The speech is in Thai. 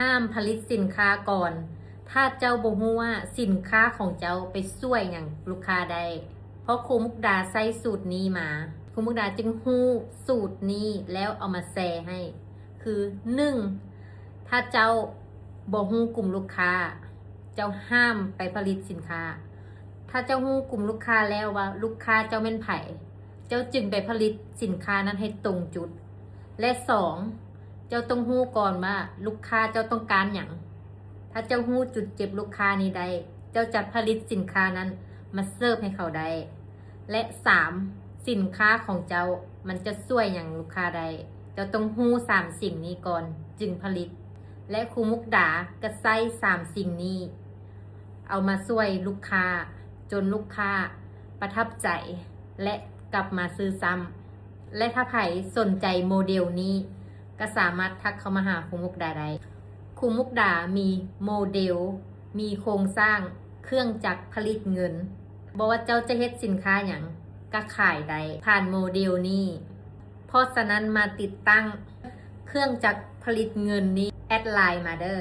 ห้ามผลิตสินค้าก่อน ถ้าเจ้าบ่ฮู้ว่าสินค้าของเจ้าไปช่วยอย่างลูกค้าได้เพราะครูมุกดาใช้สูตรนี้มาครูมุกดาจึงฮู้สูตรนี้แล้วเอามาแชร์ให้ คือ 1. ถ้าเจ้าบ่ฮู้กลุ่มลูกค้า เจ้าห้ามไปผลิตสินค้า ถ้าเจ้าฮู้กลุ่มลูกค้าแล้วว่าลูกค้าเจ้าเป็นไผเจ้าจึงไปผลิตสินค้านั้นให้ตรงจุด และ 2. เจ้าต้องฮู้ก่อนว่าลูกค้าเจ้าต้องการหยังถ้าเจ้าฮู้จุดเจ็บลูกค้านี้ได้เจ้าจะผลิตสินค้านั้นมาเสิร์ฟให้เขาได้และ 3. สินค้าของเจ้ามันจะช่วยอย่างลูกค้าได้เจ้าต้องฮู้3 สิ่งนี้ก่อนจึงผลิตและครูมุกดาก็ใช้3 สิ่งนี้เอามาช่วยลูกค้าจนลูกค้าประทับใจและกลับมาซื้อซ้ำและถ้าใครสนใจโมเดลนี้ก็สามารถทักเข้ามาหาครูมุกดาได้ครูมุกดามีโมเดลมีโครงสร้างเครื่องจักรผลิตเงินบอกว่าเจ้าจะเฮ็ดสินค้าอย่างก็ขายได้ผ่านโมเดลนี้เพราะฉะนั้นมาติดตั้งเครื่องจักรผลิตเงินนี้แอดไลน์มาเด้อ